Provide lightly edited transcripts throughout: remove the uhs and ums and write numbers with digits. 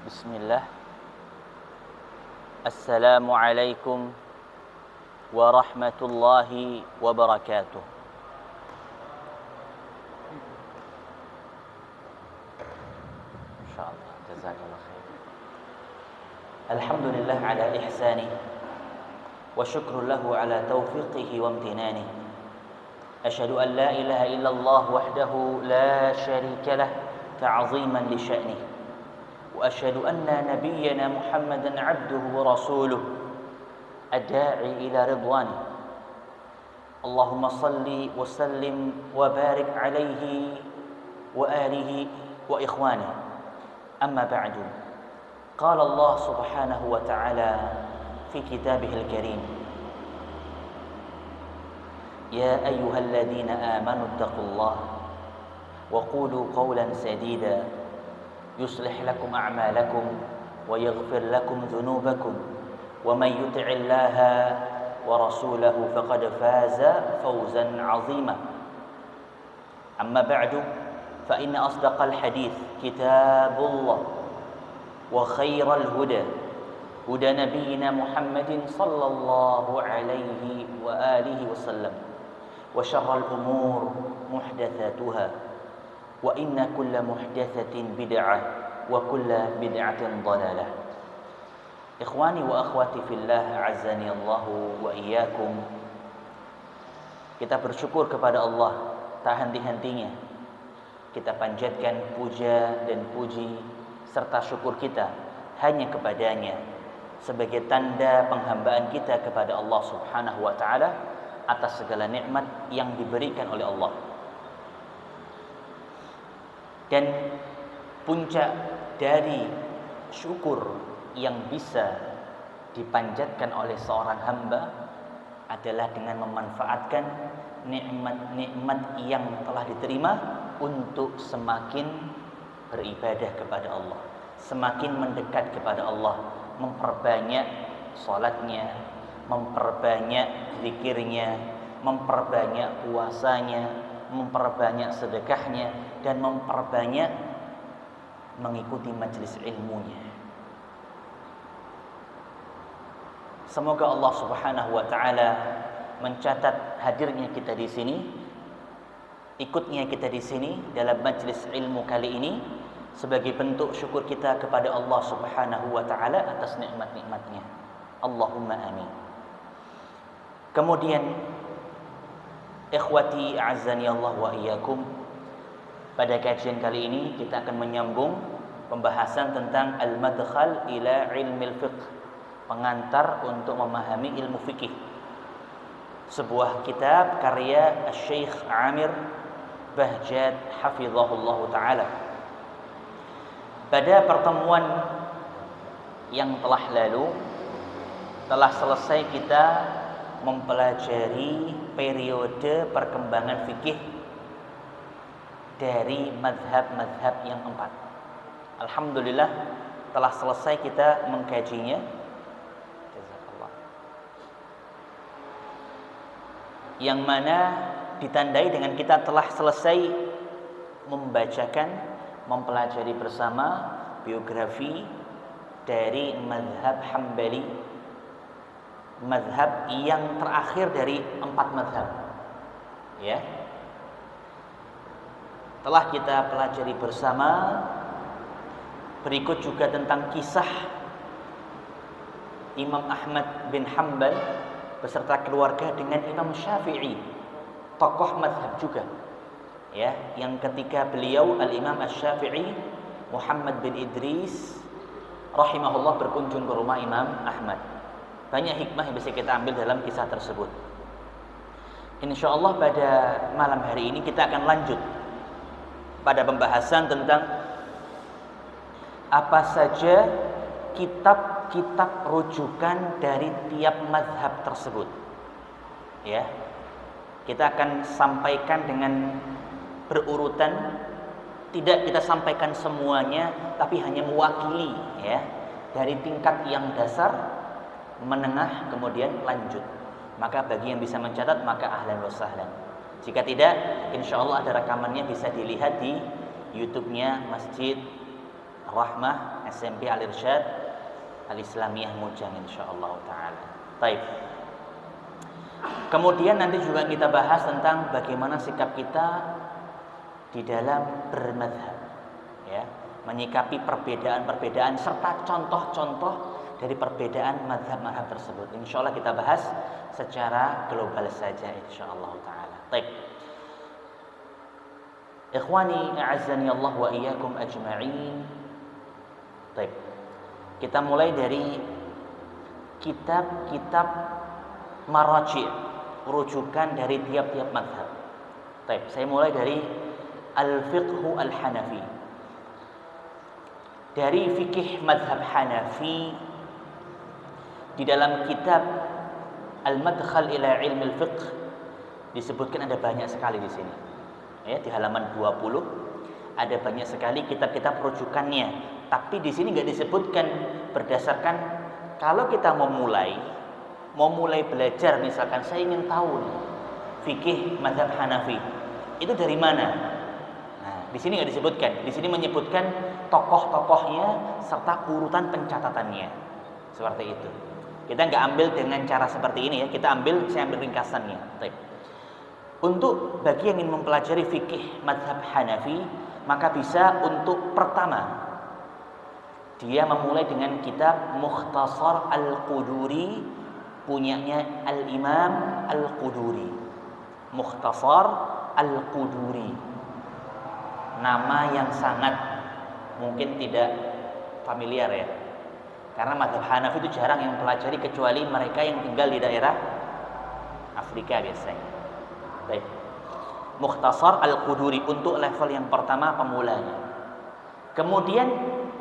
Bismillah. Assalamualaikum warahmatullahi wabarakatuh. Insyaallah. Jazakallah khair. Alhamdulillah ala ihsani wa syukru lahu ala taufiqihi wa amtinani. Asyhadu an la ilaha illallah wahdahu la syarika lah ta'ziman li sya'nihi. وأشهد أن نبينا محمدا عبده ورسوله الداعي إلى رضوانه اللهم صل وسلم وبارك عليه وآله وإخوانه أما بعد قال الله سبحانه وتعالى في كتابه الكريم يا أيها الذين آمنوا اتقوا الله وقولوا قولا سديدا يصلح لكم أعمالكم ويغفر لكم ذنوبكم ومن يطع الله ورسوله فقد فاز فوزا عظيما أما بعد فإن أصدق الحديث كتاب الله وخير الهدى هدى نبينا محمد صلى الله عليه وآله وسلم وشر الأمور محدثاتها وإن كل محدثة بدعة وكل بدعة ضلالة. Ikhwani wa akhwati fillah, a'azzani Allah wa iyyakum. Kita bersyukur kepada Allah tak henti-hentinya. Kita panjatkan puja dan puji serta syukur kita hanya kepadanya sebagai tanda penghambaan kita kepada Allah Subhanahu wa taala atas segala nikmat yang diberikan oleh Allah. Dan puncak dari syukur yang bisa dipanjatkan oleh seorang hamba adalah dengan memanfaatkan nikmat-nikmat yang telah diterima untuk semakin beribadah kepada Allah, semakin mendekat kepada Allah, memperbanyak salatnya, memperbanyak zikirnya, memperbanyak puasanya, memperbanyak sedekahnya, dan memperbanyak mengikuti majelis ilmunya. Semoga Allah Subhanahu wa taala mencatat hadirnya kita di sini, ikutnya kita di sini dalam majelis ilmu kali ini sebagai bentuk syukur kita kepada Allah Subhanahu wa taala atas nikmat-nikmatnya. Allahumma amin. Kemudian ikhwati a'azzani Allah wa iyyakum, pada kajian kali ini kita akan menyambung pembahasan tentang al-madkhal ila ilmil fiqh, pengantar untuk memahami ilmu fikih. Sebuah kitab karya Syekh Amir Bahjat hafizahullah taala. Pada pertemuan yang telah lalu telah selesai kita mempelajari periode perkembangan fikih dari mazhab-mazhab yang 4. Alhamdulillah telah selesai kita mengkajinya. Jazakallah. Yang mana ditandai dengan kita telah selesai membacakan, mempelajari bersama biografi dari mazhab Hambali, mazhab yang terakhir dari 4 mazhab. Ya. Telah kita pelajari bersama. Berikut juga tentang kisah Imam Ahmad bin Hanbal beserta keluarga dengan Imam Syafi'i, tokoh mazhab juga. Ya, yang ketika beliau Al-Imam Asy-Syafi'i Muhammad bin Idris rahimahullah berkunjung ke rumah Imam Ahmad. Banyak hikmah yang bisa kita ambil dalam kisah tersebut. Insyaallah pada malam hari ini kita akan lanjut pada pembahasan tentang apa saja kitab-kitab rujukan dari tiap mazhab tersebut. Ya. Kita akan sampaikan dengan berurutan, tidak kita sampaikan semuanya, tapi hanya mewakili ya, dari tingkat yang dasar, menengah, kemudian lanjut. Maka bagi yang bisa mencatat maka ahlan wa sahlan. Jika tidak, insya Allah ada rekamannya bisa dilihat di YouTube-nya Masjid Rahmah SMP Al-Irsyad Al-Islamiyah Mujang insyaallah taala. Baik. Kemudian nanti juga kita bahas tentang bagaimana sikap kita di dalam bermadzhab, ya, menyikapi perbedaan-perbedaan serta contoh-contoh dari perbedaan mazhab-mazhab tersebut. Insyaallah kita bahas secara global saja insyaallah taala. Baik. Ikhwani a'azzani Allah wa iyyakum ajma'in. Baik. Kita mulai dari kitab-kitab maraji', rujukan dari tiap-tiap mazhab. Baik, saya mulai dari Al-Fiqhu Al-Hanafi. Dari fikih mazhab Hanafi di dalam kitab Al-Madkhal ila Ilmi Al-Fiqh disebutkan ada banyak sekali di sini. Ya, di halaman 20 ada banyak sekali kitab-kitab rujukannya. Tapi di sini nggak disebutkan berdasarkan kalau kita mau mulai belajar, misalkan saya ingin tahu nih, fikih mazhab Hanafi itu dari mana? Nah, di sini nggak disebutkan. Di sini menyebutkan tokoh-tokohnya serta urutan pencatatannya. Seperti itu. Kita nggak ambil dengan cara seperti ini ya. Saya ambil ringkasannya. Baik. Untuk bagi yang ingin mempelajari fikih mazhab Hanafi, maka bisa untuk pertama dia memulai dengan kitab Mukhtasar Al-Quduri punyanya Al-Imam Al-Quduri. Mukhtasar Al-Quduri. Nama yang sangat mungkin tidak familiar ya. Karena mazhab Hanafi itu jarang yang mempelajari kecuali mereka yang tinggal di daerah Afrika biasanya. Baik. Mukhtasar Al-Quduri untuk level yang pertama pemulanya. Kemudian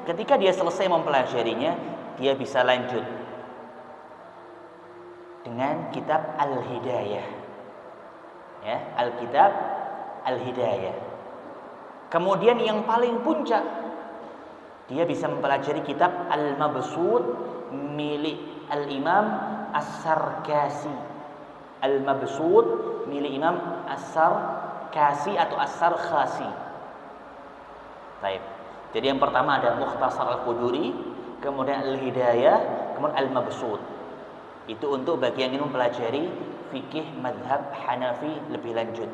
ketika dia selesai mempelajarinya, dia bisa lanjut dengan kitab Al-Hidayah. Ya, Al-Kitab Al-Hidayah. Kemudian yang paling puncak dia bisa mempelajari kitab Al-Mabsut milik Al-Imam As-Sarkasi. Al-Mabsut milik Imam As-Sarkasi atau As-Sarkhasi. Baik. Jadi yang pertama ada Mukhtasar Al-Quduri, kemudian Al-Hidayah, kemudian Al-Mabsut. Itu untuk bagi yang ingin mempelajari fikih mazhab Hanafi lebih lanjut.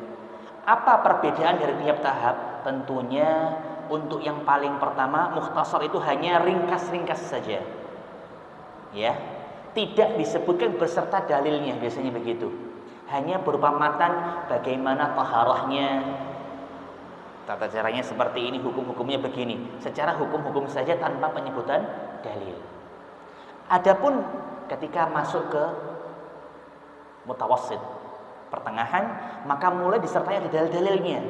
Apa perbedaan dari tiap tahap? Tentunya untuk yang paling pertama, Mukhtasar itu hanya ringkas-ringkas saja. Ya, tidak disebutkan beserta dalilnya, biasanya begitu. Hanya berupa matan bagaimana taharahnya, tata caranya seperti ini, hukum-hukumnya begini. Secara hukum-hukum saja tanpa penyebutan dalil. Adapun ketika masuk ke mutawassit, pertengahan, maka mulai disertai ada dalil-dalilnya.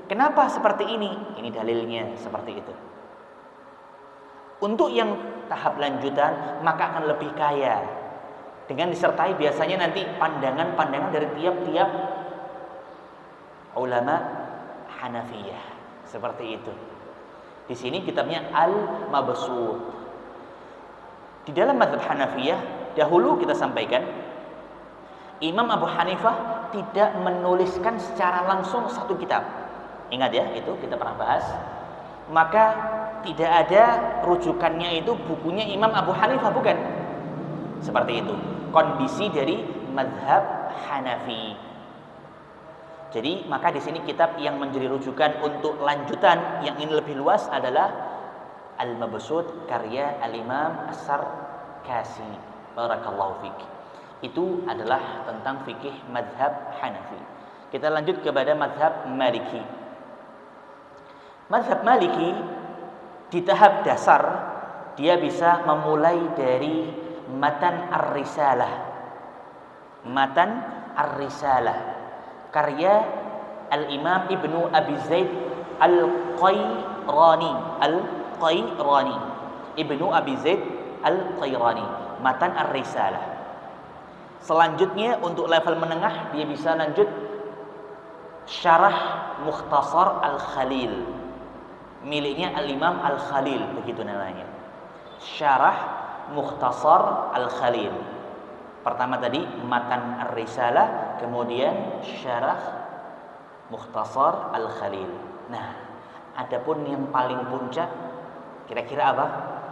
Kenapa seperti ini? Ini dalilnya seperti itu. Untuk yang tahap lanjutan, maka akan lebih kaya dengan disertai biasanya nanti pandangan-pandangan dari tiap-tiap ulama Hanafiyah. Seperti itu. Di sini kitabnya Al-Mabsut. Di dalam mazhab Hanafiyah, dahulu kita sampaikan Imam Abu Hanifah tidak menuliskan secara langsung satu kitab. Ingat ya, itu kita pernah bahas. Maka tidak ada rujukannya itu bukunya Imam Abu Hanifah, bukan. Seperti itu. Kondisi dari mazhab Hanafi. Jadi, maka di sini kitab yang menjadi rujukan untuk lanjutan yang ingin lebih luas adalah Al-Mabsut karya Al-Imam As-Sarkasi. Barakallahu fiik. Itu adalah tentang fikih mazhab Hanafi. Kita lanjut kepada mazhab Maliki. Mazhab Maliki di tahap dasar dia bisa memulai dari Matan Ar-Risalah. Matan Ar-Risalah karya Al-Imam Ibnu Abi Zaid Al-Qairani. Al-Qairani. Ibnu Abi Zaid Al-Qairani. Matan Ar-Risalah. Selanjutnya untuk level menengah dia bisa lanjut Syarah Mukhtasar Al-Khalil miliknya Al-Imam Al-Khalil, begitu namanya. Syarah Mukhtasar Al-Khalil. Pertama tadi Matan Ar-Risalah, kemudian Syarah Mukhtasar Al-Khalil. Nah, adapun yang paling puncak Kira-kira apa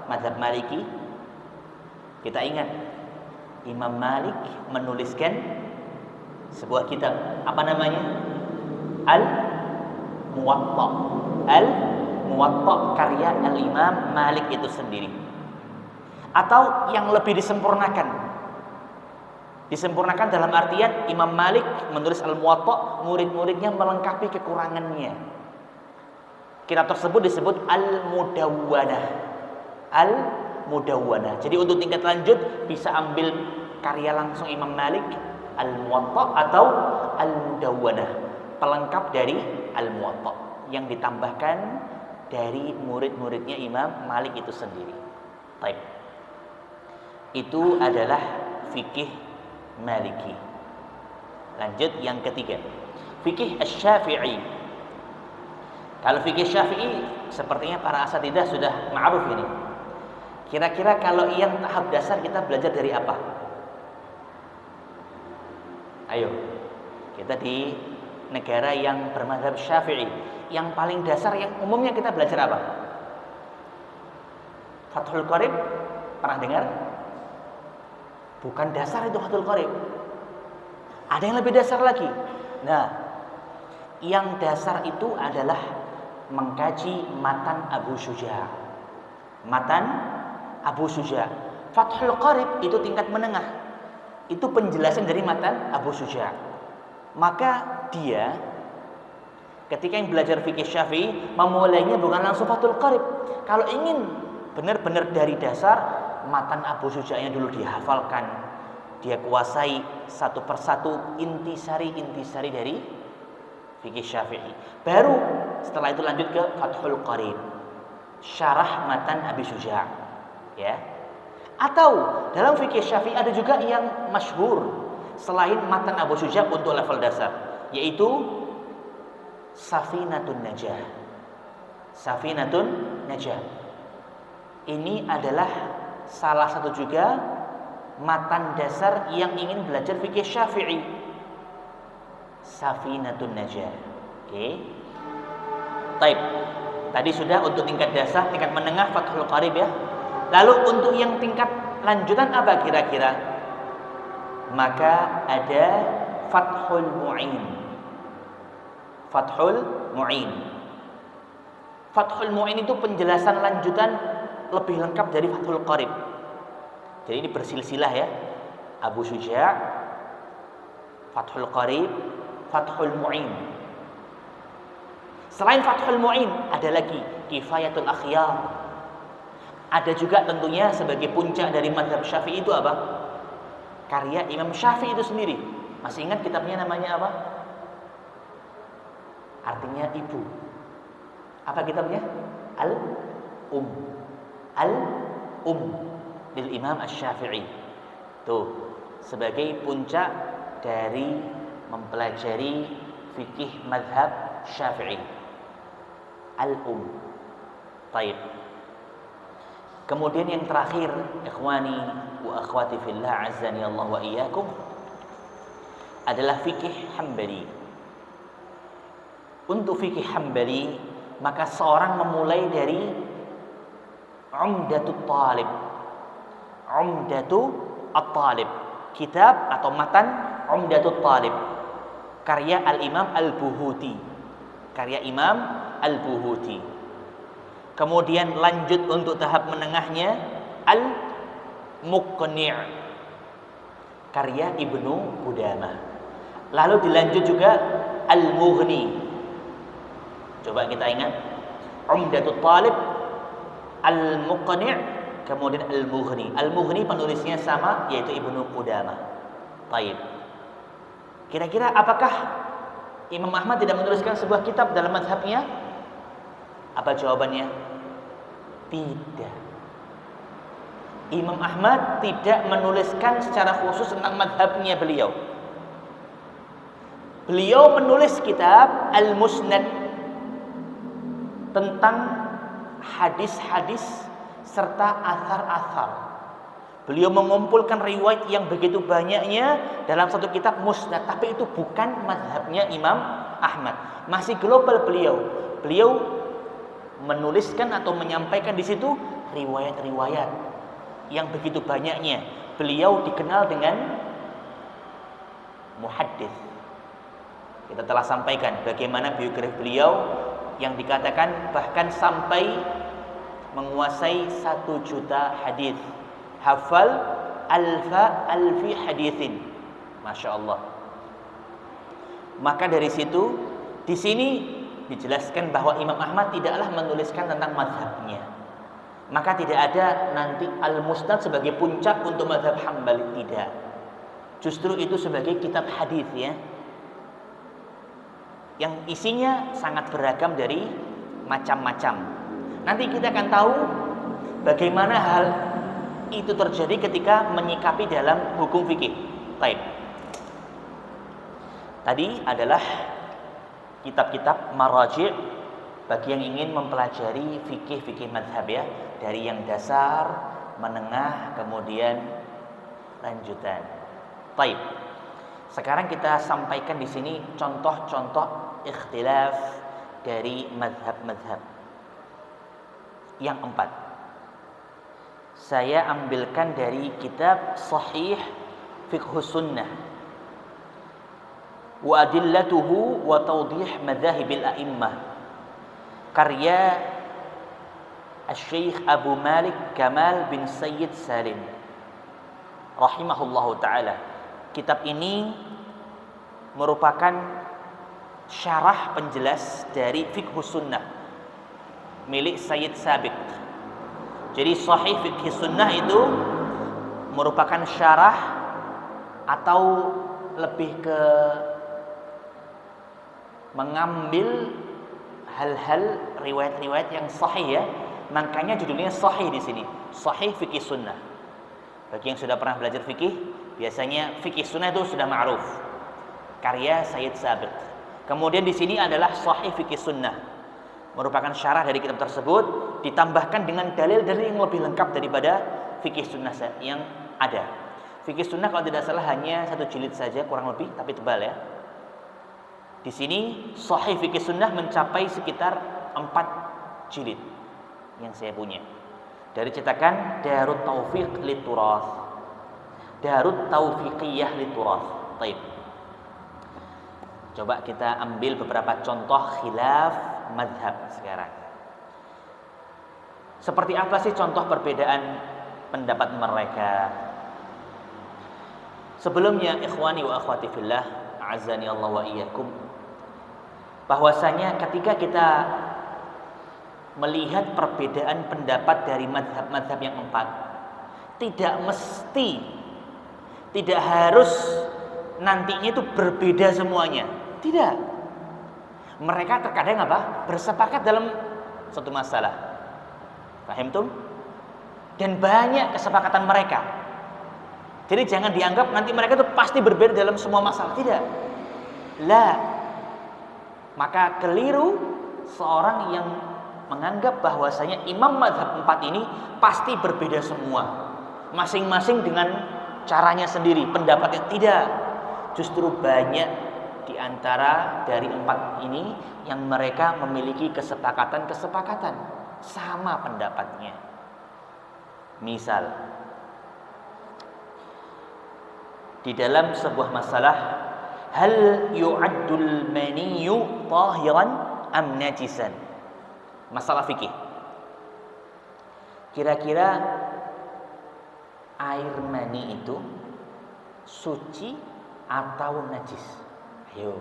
mazhab Maliki? Kita ingat Imam Malik menuliskan sebuah kitab, apa namanya? Al-Muwatta. Al-Muwatta karya Al-Imam Malik itu sendiri. Atau yang lebih disempurnakan. Disempurnakan dalam artian Imam Malik menulis Al-Muwatta, murid-muridnya melengkapi kekurangannya. Kitab tersebut disebut Al-Mudawwanah. Al-Mudawwanah. Jadi untuk tingkat lanjut bisa ambil karya langsung Imam Malik, Al-Muwatta atau Al-Mudawwanah, pelengkap dari Al-Muwatta yang ditambahkan dari murid-muridnya Imam Malik itu sendiri. Baik. Itu adalah fikih Maliki. Lanjut yang ketiga, fikih Asy-Syafi'i. Kalau fikih Syafi'i sepertinya para asatidzah sudah ma'ruf ini. Kira-kira kalau yang tahap dasar kita belajar dari apa? Ayo, kita di negara yang bermadzhab Syafi'i, yang paling dasar yang umumnya kita belajar apa? Fathul Qorib, pernah dengar? Bukan dasar itu Fathul Qorib. Ada yang lebih dasar lagi. Nah, yang dasar itu adalah mengkaji matan Abu Syuja'. Matan Abu Syuja'. Fathul Qorib itu tingkat menengah. Itu penjelasan dari matan Abu Syuja'. Maka dia ketika yang belajar fikih Syafi'i memulainya bukan langsung Fathul Qorib. Kalau ingin benar-benar dari dasar, matan Abu Syuja' yang dulu dihafalkan, dia kuasai satu persatu intisari-intisari dari fikih Syafi'i. Baru setelah itu lanjut ke Fathul Qorib, syarah matan Abi Syuja', ya. Atau dalam fikih Syafi'i ada juga yang masyhur selain matan Abu Syuja' untuk level dasar, yaitu Safinatun Najah. Safinatun Najah. Ini adalah salah satu juga matan dasar yang ingin belajar fikih Syafi'i. Safinatun Najah. Oke. Taib. Tadi sudah untuk tingkat dasar, tingkat menengah Fathul Qorib ya. Lalu untuk yang tingkat lanjutan apa kira-kira? Maka ada Fathul Mu'in. Fathul Mu'in. Fathul Mu'in itu penjelasan lanjutan lebih lengkap dari Fathul Qorib. Jadi ini bersilsilah ya. Abu Syuja', Fathul Qorib, Fathul Mu'in. Selain Fathul Mu'in ada lagi Kifayatul Akhyar. Ada juga tentunya sebagai puncak dari mazhab Syafi'i itu apa? Karya Imam Syafi'i itu sendiri. Masih ingat kitabnya namanya apa? Artinya ibu. Apa kitabnya? Al-Um. Al-Um lil Imam Asy-Syafi'i. Tuh, sebagai puncak dari mempelajari fikih mazhab Syafi'i. Al-Um. Baik. Kemudian yang terakhir, ikhwani wa akhwati fillah azzani Allah wa iyyakum, adalah fikih Hambali. Untuk fikih Hambali, maka seorang memulai dari Umdatut Talib. Umdatut Talib, kitab atau matan Umdatut Talib, karya Al-Imam Al-Buhuti. Karya Imam Al-Buhuti. Kemudian lanjut untuk tahap menengahnya Al-Muqni', karya Ibnu Qudamah. Lalu dilanjut juga Al-Mughni. Coba kita ingat, Umdatut Talib, Al-Muqni', kemudian Al-Mughni. Al-Mughni penulisnya sama, yaitu Ibnu Qudamah. Baik. Kira-kira apakah Imam Ahmad tidak menuliskan sebuah kitab dalam mazhabnya? Apa jawabannya? Tidak. Imam Ahmad tidak menuliskan secara khusus tentang mazhabnya beliau. Beliau menulis kitab Al-Musnad tentang hadis-hadis serta athar-athar. Beliau mengumpulkan riwayat yang begitu banyaknya dalam satu kitab Musnad, tapi itu bukan mazhabnya Imam Ahmad. Masih global beliau. Beliau menuliskan atau menyampaikan di situ riwayat-riwayat yang begitu banyaknya. Beliau dikenal dengan muhaddits. Kita telah sampaikan bagaimana biografi beliau yang dikatakan bahkan sampai menguasai 1 juta hadis. Hafal alfi haditsin. Masya Allah. Maka dari situ, di sini dijelaskan bahwa Imam Ahmad tidaklah menuliskan tentang mazhabnya. Maka tidak ada nanti Al-Musnad sebagai puncak untuk mazhab Hambali, tidak. Justru itu sebagai kitab hadis ya. Yang isinya sangat beragam dari macam-macam. Nanti kita akan tahu bagaimana hal itu terjadi ketika menyikapi dalam hukum fikih. Baik. Tadi adalah kitab-kitab maraji' bagi yang ingin mempelajari fikih-fikih mazhab ya, dari yang dasar, menengah, kemudian lanjutan. Baik. Sekarang kita sampaikan di sini contoh-contoh ikhtilaf dari mazhab-mazhab. Yang 4. Saya ambilkan dari kitab Sahih Fiqhus Sunnah wa adillatuhu wa tawdih madzahibil a'immah, karya Asy-Syaikh Abu Malik Kamal bin Sayyid Salim rahimahullahu taala. Kitab ini merupakan syarah penjelas dari Fiqhus Sunnah milik Sayyid Sabiq. Jadi Sahih Fiqhus Sunnah itu merupakan syarah atau lebih ke mengambil hal-hal riwayat-riwayat yang sahih ya. Makanya judulnya Sahih di sini, Sahih Fiqhus Sunnah. Bagi yang sudah pernah belajar fikih, biasanya fikih sunnah itu sudah ma'ruf. Karya Sayyid Sabiq. Kemudian di sini adalah Sahih Fiqhus Sunnah. Merupakan syarah dari kitab tersebut, ditambahkan dengan dalil-dalil yang lebih lengkap daripada fikih sunnah yang ada. Fikih sunnah kalau tidak salah hanya 1 jilid saja kurang lebih, tapi tebal ya. Di sini Sahih Fiqhus Sunnah mencapai sekitar 4 jilid yang saya punya. Dari cetakan Darut Taufiq Liturath, Darut Taufiqiyah Liturath. Baik. Coba kita ambil beberapa contoh khilaf mazhab sekarang. Seperti apa sih contoh perbedaan pendapat mereka? Sebelumnya ikhwani wa akhwati fillah, a'azzani Allah wa iyyakum, bahwasanya ketika kita melihat perbedaan pendapat dari mazhab-mazhab yang 4, tidak harus nantinya itu berbeda semuanya. Tidak. Mereka terkadang bersepakat dalam suatu masalah. Fahimtum? Dan banyak kesepakatan mereka. Jadi jangan dianggap nanti mereka itu pasti berbeda dalam semua masalah. Tidak. La. Maka keliru seorang yang menganggap bahwasanya imam mazhab 4 ini pasti berbeda semua. Masing-masing dengan caranya sendiri, pendapatnya. Tidak. Justru banyak di antara dari 4 ini yang mereka memiliki kesepakatan sama pendapatnya. Misal, di dalam sebuah masalah, hal yu'addul maniyyu tahiran am najisan? Masalah fikih. Kira-kira air mani itu suci atau najis? Ayo.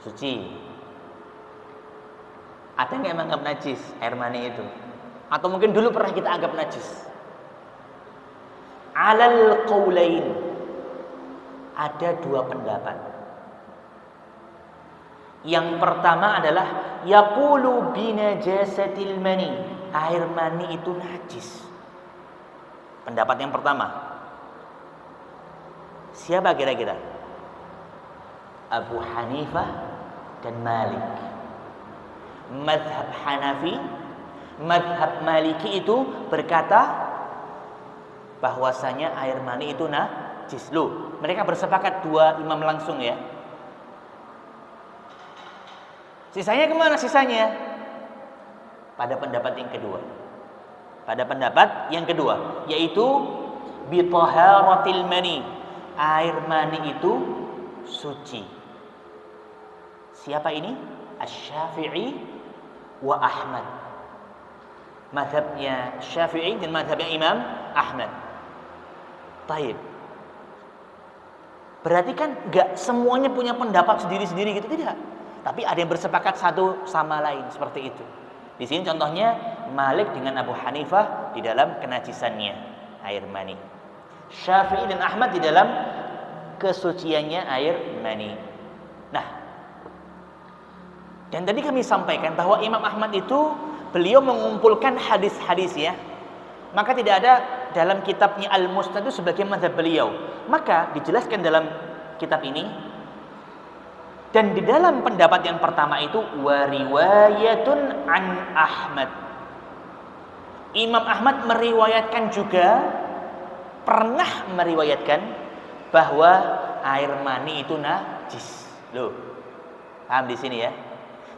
Suci. Ada nggak yang menganggap najis air mani itu? Atau mungkin dulu pernah kita anggap najis? Alal qaulain. Ada 2 pendapat. Yang pertama adalah yaqulu binajasatil mani. Air mani itu najis. Pendapat yang pertama. Siapa kira-kira? Abu Hanifah dan Malik. Mazhab Hanafi, mazhab Maliki itu berkata bahwasanya air mani itu najis. Loh, mereka bersepakat 2 imam langsung ya. Sisanya kemana sisanya? Pada pendapat yang kedua. Pada pendapat yang kedua, yaitu bitaharatil mani. Air mani itu suci. Siapa ini? Asy-Syafi'i wa Ahmad. Mazhabnya Syafi'i dan mazhabnya Imam Ahmad. Baik. Berarti kan enggak semuanya punya pendapat sendiri-sendiri gitu, tidak. Tapi ada yang bersepakat satu sama lain seperti itu. Di sini contohnya Malik dengan Abu Hanifah di dalam kenajisannya air mani. Syafi'i dan Ahmad di dalam kesuciannya air mani. Nah, dan tadi kami sampaikan bahwa Imam Ahmad itu beliau mengumpulkan hadis-hadis ya. Maka tidak ada dalam kitabnya Al-Musnad itu sebagai mazhab beliau. Maka dijelaskan dalam kitab ini, dan di dalam pendapat yang pertama itu wariwayatun an Ahmad. Imam Ahmad meriwayatkan juga, pernah meriwayatkan bahwa air mani itu najis. Loh, paham di sini ya?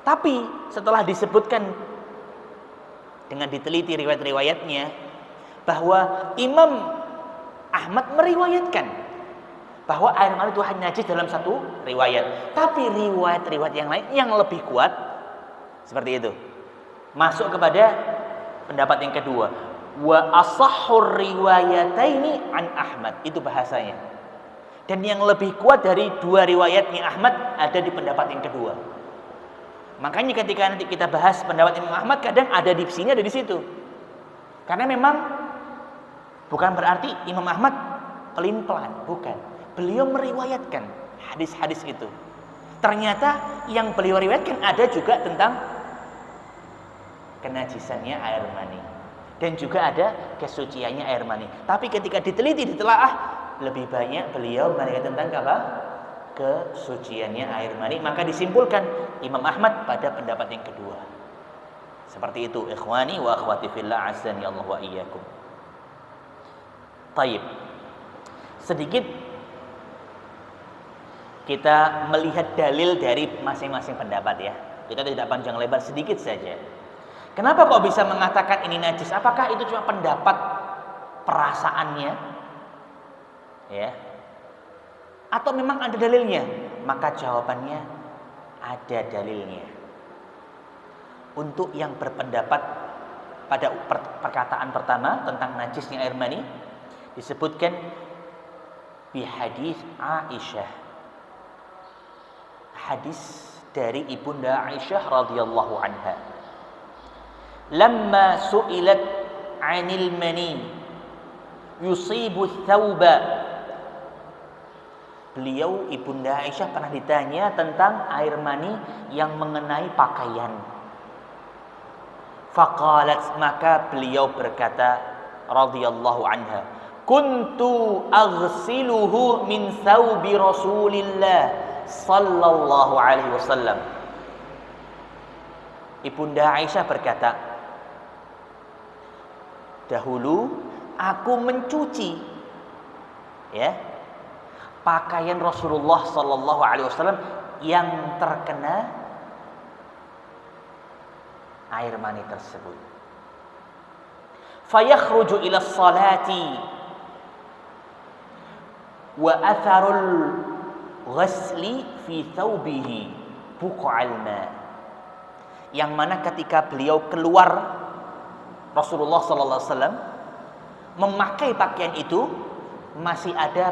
Tapi setelah disebutkan dengan diteliti riwayat-riwayatnya bahwa Imam Ahmad meriwayatkan bahwa air mani itu hanya najis dalam satu riwayat. Tapi riwayat-riwayat yang lain yang lebih kuat seperti itu. Masuk kepada pendapat yang kedua. Wa asahhur riwayataini an Ahmad. Itu bahasanya. Dan yang lebih kuat dari dua riwayatnya Ahmad ada di pendapat yang kedua. Makanya ketika nanti kita bahas pendapat Imam Ahmad, kadang ada di sini, ada di situ. Karena memang bukan berarti Imam Ahmad pelin-pelan, bukan. Beliau meriwayatkan hadis-hadis itu. Ternyata yang beliau riwayatkan ada juga tentang kenajisannya air mani. Dan juga ada kesuciannya air mani. Tapi ketika diteliti, ditelaah, lebih banyak beliau meriwayatkan tentang apa? Kesuciannya air mani. Maka disimpulkan Imam Ahmad pada pendapat yang kedua. Seperti itu, ikhwani wa akhwati fillah, azani Allah wa iyyakum. Taib. Sedikit kita melihat dalil dari masing-masing pendapat ya. Kita tidak panjang lebar, sedikit saja. Kenapa kok bisa mengatakan ini najis? Apakah itu cuma pendapat perasaannya? Ya. Atau memang ada dalilnya? Maka jawabannya ada dalilnya. Untuk yang berpendapat pada perkataan pertama tentang najisnya air mani, disebutkan bi hadis Aisyah. Hadis dari Ibunda Aisyah radhiyallahu anha. Lamma su'ilat 'anil mani yusibu thawba. Beliau Ibunda Aisyah pernah ditanya tentang air mani yang mengenai pakaian. Faqalat, maka beliau berkata radhiyallahu anha, kuntu aghsiluhu min thawbi Rasulillah sallallahu alaihi wasallam. Ibunda Aisyah berkata, dahulu aku mencuci ya pakaian Rasulullah sallallahu alaihi wasallam yang terkena air mani tersebut. Fayakhruju ila salati wa atharul ghasli fi thawbihi buq'al ma. Yang mana ketika beliau keluar Rasulullah sallallahu alaihi wasallam memakai pakaian itu masih ada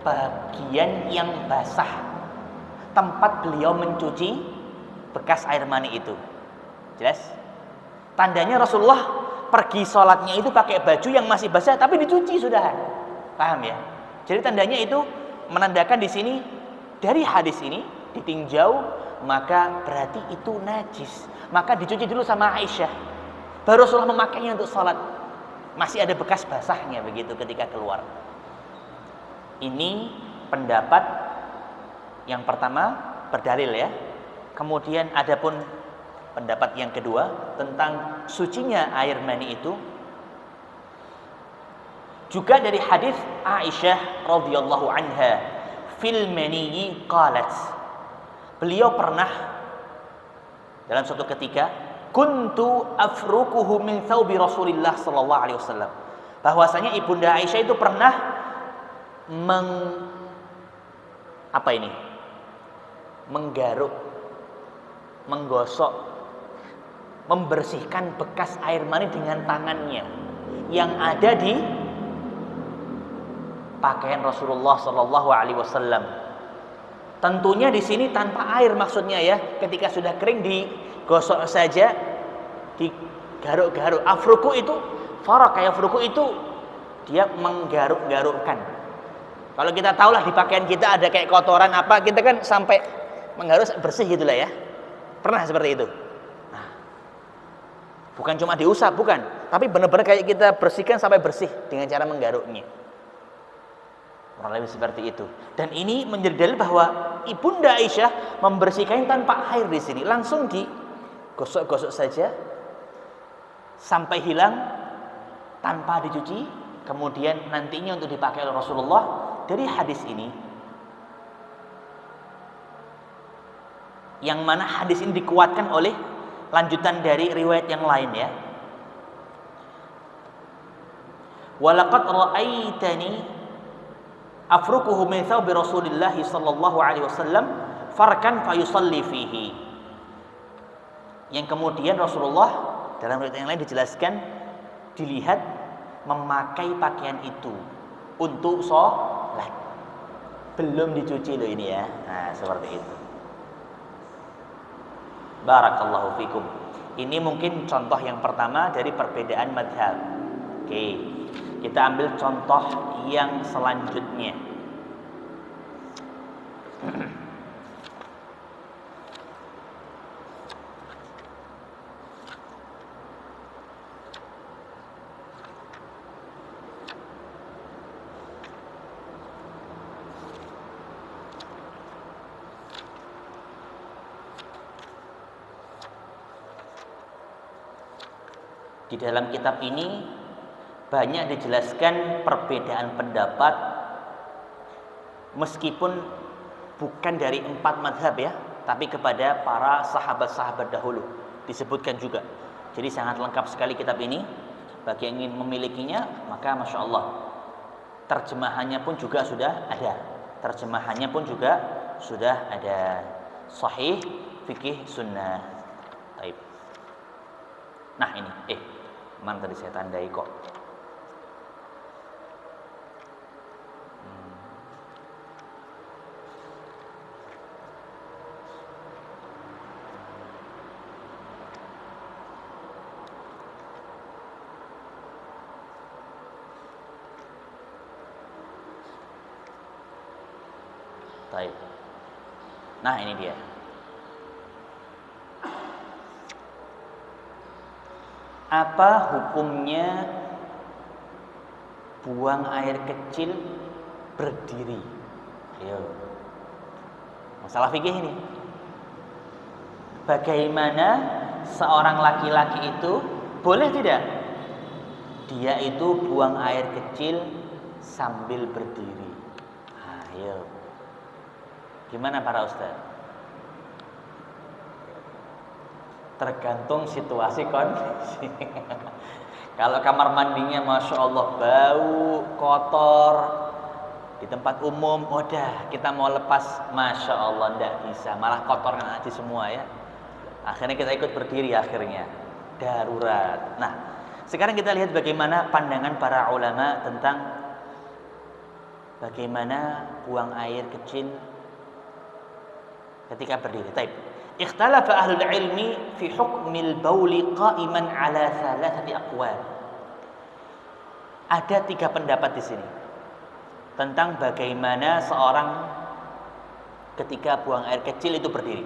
bagian yang basah tempat beliau mencuci bekas air mani itu. Jelas? Tandanya Rasulullah pergi sholatnya itu pakai baju yang masih basah tapi dicuci sudah. Paham ya? Jadi tandanya itu menandakan di sini dari hadis ini ditinjau maka berarti itu najis. Maka dicuci dulu sama Aisyah. Baru Rasulullah memakainya untuk sholat. Masih ada bekas basahnya begitu ketika keluar. Ini pendapat yang pertama berdalil ya. Kemudian adapun pendapat yang kedua tentang sucinya air mani itu juga dari hadis Aisyah radhiyallahu anha fil maniyyi qalat. Beliau pernah dalam suatu ketika, kuntu afrukuhu min thawbi Rasulillah sallallahu alaihi wasallam. Bahwasanya Ibunda Aisyah itu pernah menggaruk, menggosok, membersihkan bekas air mani dengan tangannya yang ada di pakaian Rasulullah sallallahu alaihi wasallam. Tentunya di sini tanpa air maksudnya ya. Ketika sudah kering digosok saja, digaruk-garuk. Afruku itu farak, kayak afruku itu dia menggaruk-garukkan. Kalau kita tahulah di pakaian kita ada kayak kotoran apa, kita kan sampai menggaruk bersih gitulah ya. Pernah seperti itu. Nah, bukan cuma diusap, bukan, tapi benar-benar kayak kita bersihkan sampai bersih dengan cara menggaruknya. Kurang lebih seperti itu. Dan ini menjadi dalil bahwa Ibunda Aisyah membersihkan tanpa air di sini, langsung digosok-gosok saja sampai hilang tanpa dicuci, kemudian nantinya untuk dipakai oleh Rasulullah. Dari hadis ini, yang mana hadis ini dikuatkan oleh lanjutan dari riwayat yang lain ya. Walaqad ra'aitani afrukuhu min thawbi Rasulillah sallallahu alaihi wasallam farkan fayusalli fihi. Yang kemudian Rasulullah dalam riwayat yang lain dijelaskan dilihat memakai pakaian itu untuk sholat. Belum dicuci loh ini ya. Nah, seperti itu. Barakallahu fikum. Ini mungkin contoh yang pertama dari perbedaan madhab. Oke, kita ambil contoh yang selanjutnya. Di dalam kitab ini banyak dijelaskan perbedaan pendapat, meskipun bukan dari 4 madhab ya, tapi kepada para sahabat-sahabat dahulu disebutkan juga. Jadi sangat lengkap sekali kitab ini. Bagi yang ingin memilikinya, maka Masya Allah, terjemahannya pun juga sudah ada. Terjemahannya pun juga sudah ada. Sahih Fikih Sunnah. Baik. Nah ini, mana tadi saya tandai kok? Baik. Nah ini dia. Apa hukumnya buang air kecil berdiri? Ayo. Masalah fikih ini. Bagaimana seorang laki-laki itu boleh tidak dia itu buang air kecil sambil berdiri? Ayo. Gimana para ustaz? Tergantung situasi kondisi. Kalau kamar mandinya Masya Allah bau, kotor, di tempat umum, udah kita mau lepas, Masya Allah tidak bisa, malah kotor nanti semua ya. Akhirnya kita ikut berdiri akhirnya, darurat. Nah, sekarang kita lihat bagaimana pandangan para ulama tentang bagaimana buang air kecil ketika berdiri. Taib. Ikhtalafa ahlul ilmi fi hukmil bauli qa'iman ala thalathati aqwal. Ada 3 pendapat di sini tentang bagaimana seorang ketika buang air kecil itu berdiri.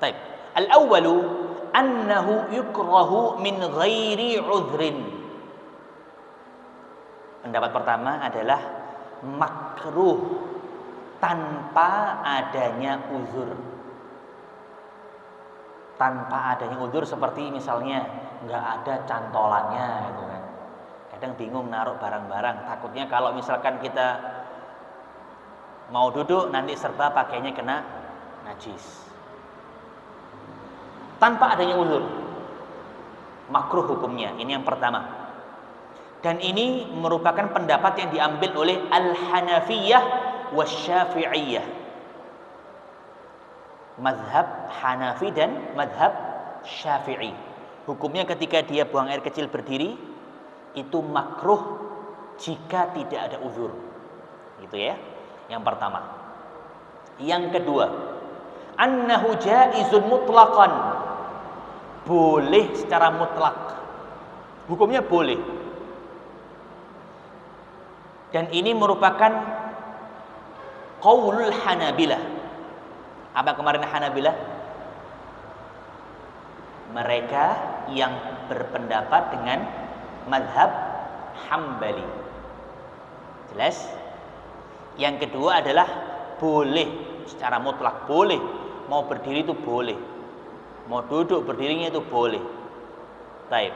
Taib. Al-awwalu annahu yukrahu min ghairi udhrin. Pendapat pertama adalah makruh tanpa adanya uzur. Tanpa adanya uzur seperti misalnya nggak ada cantolannya gitu kan. Kadang bingung naruh barang-barang, takutnya kalau misalkan kita mau duduk nanti serba pakainya kena najis. tanpa adanya uzur, makruh hukumnya. Ini yang pertama. Dan ini merupakan pendapat yang diambil oleh Al-Hanafiyah wasy-Syafi'iyah. Mazhab Hanafi dan mazhab Syafi'i. Hukumnya ketika dia buang air kecil berdiri itu makruh jika tidak ada uzur. Gitu ya. Yang pertama. Yang kedua, annahu jaizun mutlaqan. Boleh secara mutlak. Hukumnya boleh. Dan ini merupakan qaulul Hanabilah. Apa kemarin Hanabilah? Mereka yang berpendapat dengan mazhab Hambali. Jelas? Yang kedua adalah boleh secara mutlak, boleh. Mau berdiri itu boleh. Mau duduk berdirinya itu boleh. Baik.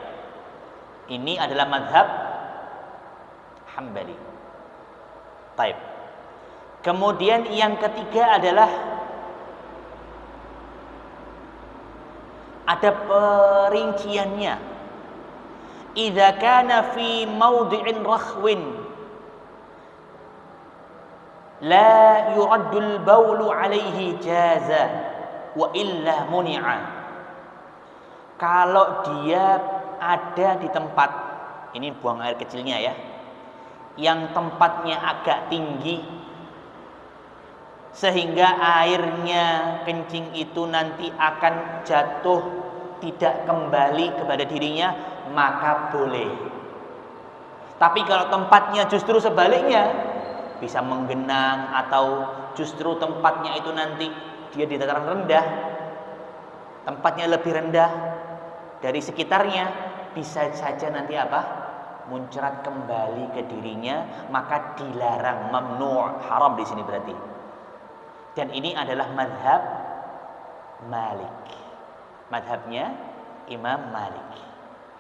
Ini adalah mazhab Hambali. Baik. Kemudian yang ketiga adalah ada perinciannya. Idza kana fi mawdi'in rakhwin la yuraddul baulu alaihi jaza wa illa muni'a. Kalau dia ada di tempat, ini buang air kecilnya ya, yang tempatnya agak tinggi sehingga airnya kencing itu nanti akan jatuh tidak kembali kepada dirinya, maka boleh. Tapi kalau tempatnya justru sebaliknya, bisa menggenang atau justru tempatnya itu nanti dia di dataran rendah, tempatnya lebih rendah dari sekitarnya, bisa saja nanti apa? Muncrat kembali ke dirinya, maka dilarang, mamnu', haram di sini berarti. Dan ini adalah mazhab Malik. Mazhabnya Imam Malik.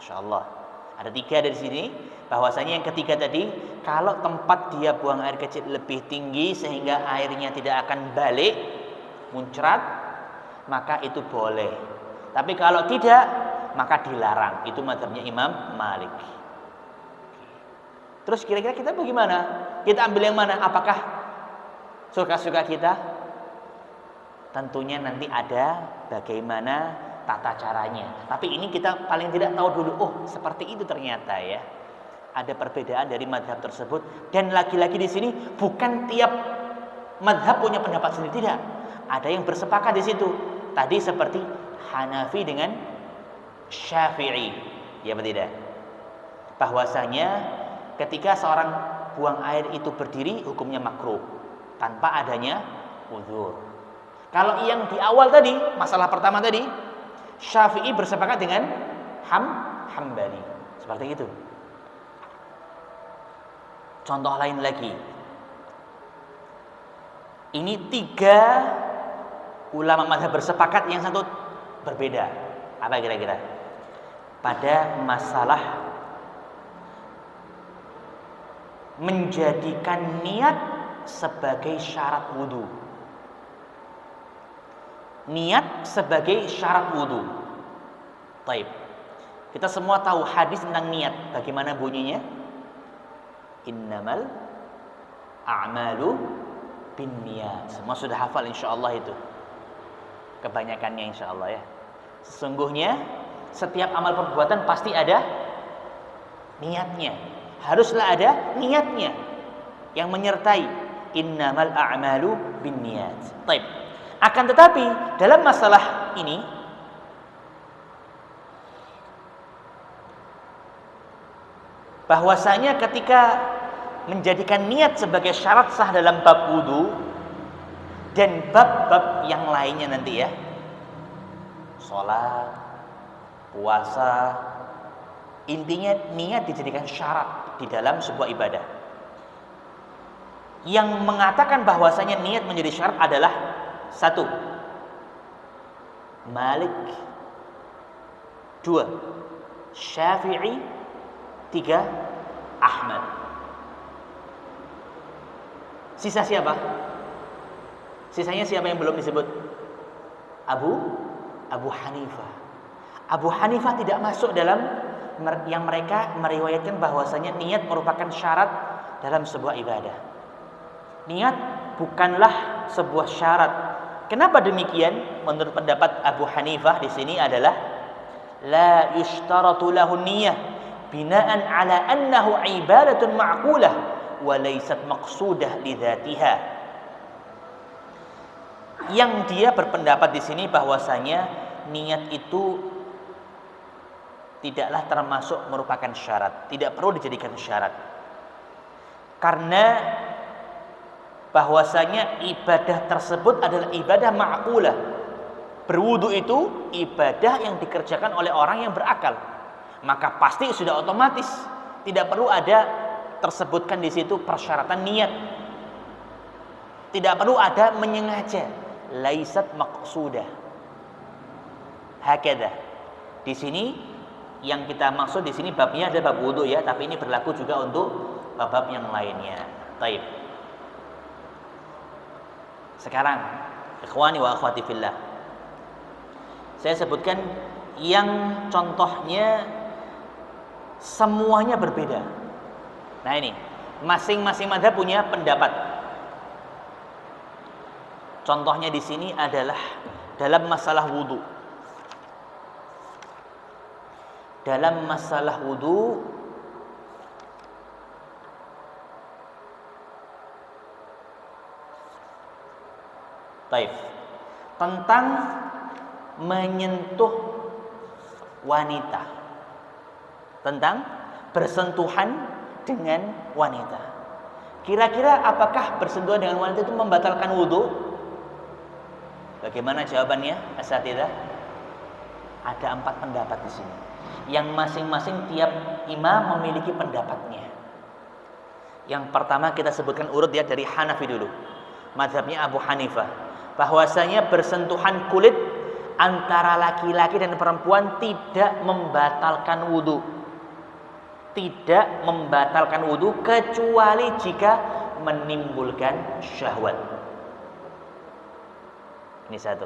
Insyaallah. Ada 3 dari sini. Bahwasanya yang ketiga tadi, kalau tempat dia buang air kecil lebih tinggi sehingga airnya tidak akan balik, muncrat, maka itu boleh. Tapi kalau tidak, maka dilarang. Itu mazhabnya Imam Malik. Terus kira-kira kita bagaimana? Kita ambil yang mana? Apakah suka-suka kita? Tentunya nanti ada bagaimana tata caranya. Tapi ini kita paling tidak tahu dulu, oh seperti itu ternyata ya. Ada perbedaan dari mazhab tersebut. Dan lagi-lagi di sini bukan tiap mazhab punya pendapat sendiri, tidak. Ada yang bersepakat di situ. Tadi seperti Hanafi dengan Syafi'i, ya betul tidak? Bahwasanya ketika seorang buang air itu berdiri, hukumnya makruh tanpa adanya uzur. Kalau yang di awal tadi, masalah pertama tadi, Syafi'i bersepakat dengan Hambali. Seperti itu. Contoh lain lagi. Ini 3 ulama mazhab bersepakat, yang satu berbeda. Apa kira-kira? Pada masalah menjadikan niat sebagai syarat wudu. Niat sebagai syarat wudu. Taib. Kita semua tahu hadis tentang niat. Bagaimana bunyinya? Innamal a'malu binniyat. Semua sudah hafal insyaallah itu. Kebanyakannya insyaallah ya. Sesungguhnya setiap amal perbuatan pasti ada niatnya. Haruslah ada niatnya yang menyertai. Innamal a'malu binniyat. Taib. Akan tetapi dalam masalah ini bahwasanya ketika menjadikan niat sebagai syarat sah dalam bab wudu dan bab-bab yang lainnya nanti ya, sholat, puasa, intinya niat dijadikan syarat di dalam sebuah ibadah. Yang mengatakan bahwasanya niat menjadi syarat adalah 1. Malik, 2. Syafi'i, 3. Ahmad. Sisa siapa? Sisanya siapa yang belum disebut? Abu Abu Hanifah. Abu Hanifah tidak masuk dalam yang mereka meriwayatkan bahwasanya niat merupakan syarat dalam sebuah ibadah. Niat bukanlah sebuah syarat. Kenapa demikian? Menurut pendapat Abu Hanifah di sini adalah la yushtaratu lahu niyyah binaan ala annahu ibadatun ma'qulah wa laysat maqsudah li dzatiha. Yang dia berpendapat di sini bahwasanya niat itu tidaklah termasuk merupakan syarat, tidak perlu dijadikan syarat. Karena bahwasanya ibadah tersebut adalah ibadah ma'qulah. Berwudu itu ibadah yang dikerjakan oleh orang yang berakal. Maka pasti sudah otomatis, tidak perlu ada tersebutkan di situ persyaratan niat. Tidak perlu ada menyengaja. Laisat maqsudah. Hakada. Di sini yang kita maksud di sini babnya ada bab wudu ya, tapi ini berlaku juga untuk bab-bab yang lainnya. Taib. Sekarang, ikhwani wa akhwati fillah, saya sebutkan yang contohnya semuanya berbeda. Nah ini, masing-masing mazhab punya pendapat. Contohnya di sini adalah dalam masalah wudu. Dalam masalah wudu, baik, tentang menyentuh wanita, tentang bersentuhan dengan wanita. Kira-kira apakah bersentuhan dengan wanita itu membatalkan wudu? Bagaimana jawabannya, asatidzah? Ada 4 pendapat di sini, yang masing-masing tiap imam memiliki pendapatnya. Yang pertama kita sebutkan urut ya, dari Hanafi dulu. Mazhabnya Abu Hanifah, bahwasanya bersentuhan kulit antara laki-laki dan perempuan tidak membatalkan wudu. Tidak membatalkan wudu kecuali jika menimbulkan syahwat. Ini satu.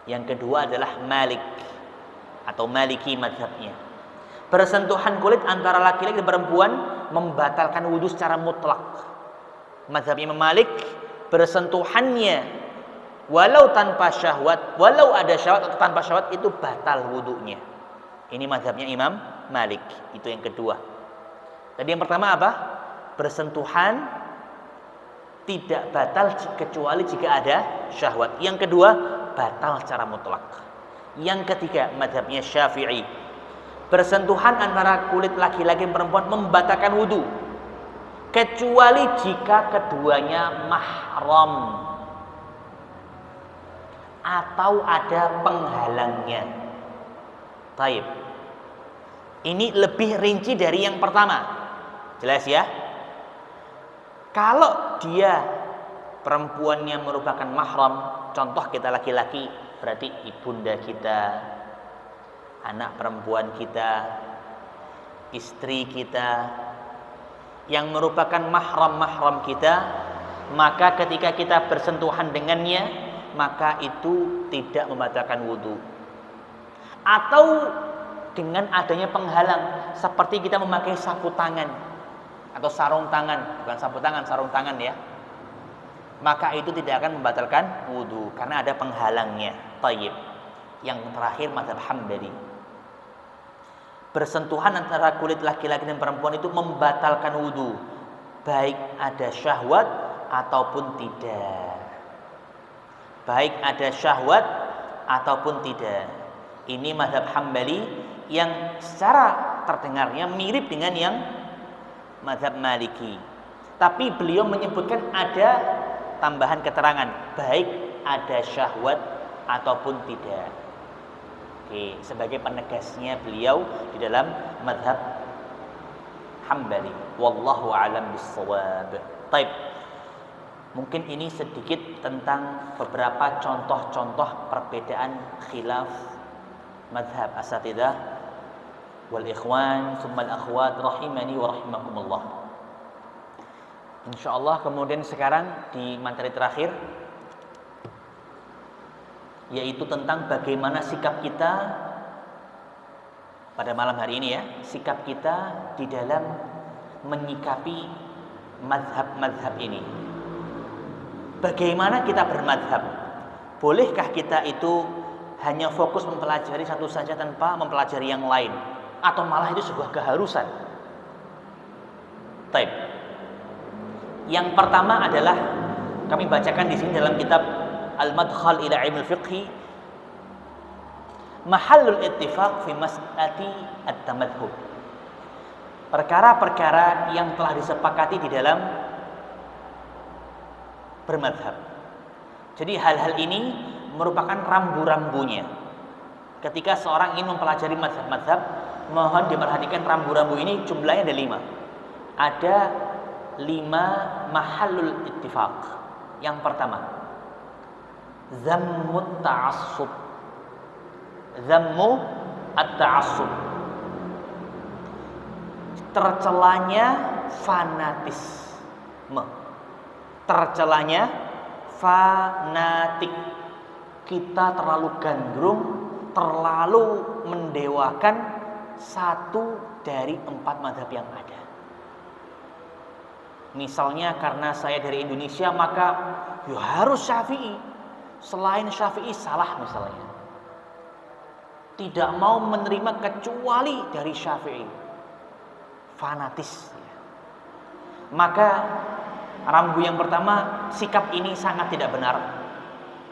Yang kedua adalah Malik atau Maliki mazhabnya. Bersentuhan kulit antara laki-laki dan perempuan membatalkan wudu secara mutlak. Mazhabnya Malik, bersentuhannya walau tanpa syahwat, walau ada syahwat atau tanpa syahwat, itu batal wudunya. Ini mazhabnya Imam Malik. Itu yang kedua. Tadi yang pertama apa? Bersentuhan tidak batal kecuali jika ada syahwat. Yang kedua, batal secara mutlak. Yang ketiga, mazhabnya Syafi'i, bersentuhan antara kulit laki-laki dan perempuan membatalkan wudu kecuali jika keduanya mahram atau ada penghalangnya. Taib. Ini lebih rinci dari yang pertama. Jelas ya? Kalau dia perempuannya merupakan mahram, contoh kita laki-laki, berarti ibunda kita, anak perempuan kita, istri kita, yang merupakan mahram-mahram kita, maka ketika kita bersentuhan dengannya, maka itu tidak membatalkan wudu. Atau dengan adanya penghalang, seperti kita memakai sapu tangan atau sarung tangan, bukan sapu tangan, sarung tangan ya, maka itu tidak akan membatalkan wudu karena ada penghalangnya. Tayyib. Yang terakhir mazhab Hambali, bersentuhan antara kulit laki-laki dan perempuan itu membatalkan wudu, baik ada syahwat ataupun tidak. Baik ada syahwat ataupun tidak. Ini mazhab Hambali yang secara terdengarnya mirip dengan yang mazhab Maliki. Tapi beliau menyebutkan ada tambahan keterangan, baik ada syahwat ataupun tidak. Oke, sebagai penegasnya beliau di dalam mazhab Hambali. Wallahu a'lam bissawab. Baik. Mungkin ini sedikit tentang beberapa contoh-contoh perbedaan khilaf mazhab asatidzah wal ikhwan tsumma al akhwat rahimani wa rahimakumullah. Insyaallah kemudian sekarang di materi terakhir yaitu tentang bagaimana sikap kita pada malam hari ini ya, sikap kita di dalam menyikapi mazhab-mazhab ini. Bagaimana kita bermazhab? Bolehkah kita itu hanya fokus mempelajari satu saja tanpa mempelajari yang lain, atau malah itu sebuah keharusan? Taib. Yang pertama adalah kami bacakan di sini dalam kitab Al-Madkhal ila Ilmul Fiqhi, Mahallul Ittifaq fi Mas'ati At-Tamadhub. Perkara-perkara yang telah disepakati di dalam bermadhab. Jadi hal-hal ini merupakan rambu-rambunya. Ketika seorang ingin mempelajari mazhab-mazhab, mohon diperhatikan rambu-rambu ini jumlahnya ada 5. Ada 5 mahallul ittifaq. Yang pertama, zammut ta'assub. Zammu at-ta'assub. Tercelanya fanatisme. Tercelanya fanatik. Kita terlalu gandrung, terlalu mendewakan satu dari 4 mazhab yang ada. Misalnya karena saya dari Indonesia maka ya harus Syafi'i. Selain Syafi'i salah misalnya. Tidak mau menerima kecuali dari Syafi'i. Fanatis. Maka rambu yang pertama, sikap ini sangat tidak benar,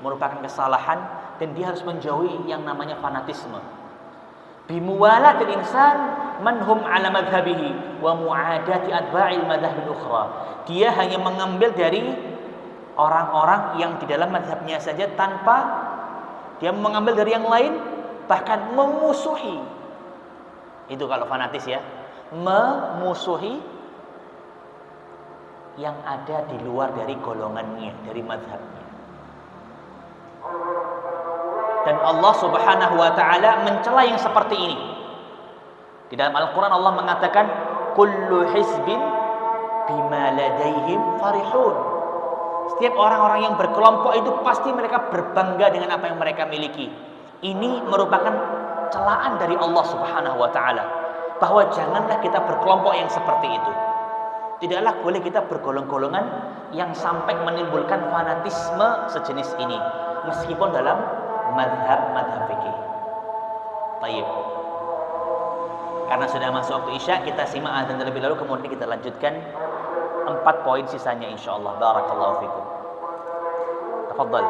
merupakan kesalahan, dan dia harus menjauhi yang namanya fanatisme. Bimuwalatil insan manhum ala madhabihi wa mu'adati atba'il madhabil ukhra. Dia hanya mengambil dari orang-orang yang di dalam madhabnya saja tanpa dia mengambil dari yang lain, bahkan memusuhi. Itu kalau fanatis ya, memusuhi yang ada di luar dari golongannya, dari madhabnya. Dan Allah Subhanahu wa ta'ala mencela yang seperti ini. Di dalam Al-Quran Allah mengatakan, kullu hizbin bima ladaihim farihun. Setiap orang-orang yang berkelompok itu pasti mereka berbangga dengan apa yang mereka miliki. Ini merupakan celaan dari Allah Subhanahu wa ta'ala, bahwa janganlah kita berkelompok yang seperti itu. Tidaklah boleh kita bergolong-golongan yang sampai menimbulkan fanatisme sejenis ini, meskipun dalam madhab fikih. Baik. Karena sudah masuk waktu Isya, kita simak azan terlebih dahulu, kemudian kita lanjutkan 4 poin sisanya insyaallah. Barakallahu fikum. Tafadhal.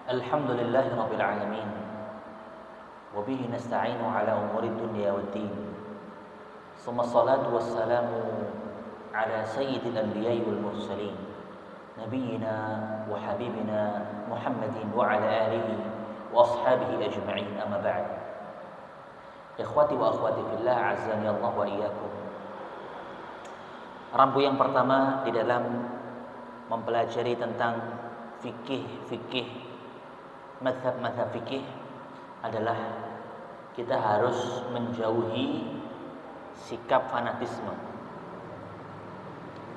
Alhamdulillahirabbil alamin. Wa bihi nasta'inu ala umuri dunya waddin. Summa salatu wassalamu ala sayyidil anbiya'i wal mursalin. Nabiyyina wa habibina Muhammadin wa ala alihi wa ashabihi ajma'in, amma ba'd. Ikhwati wa akhwati fillah, azani Allah wa iyyakum. Rambu yang pertama di dalam mempelajari tentang fikih mazhab fikih adalah kita harus menjauhi sikap fanatisme,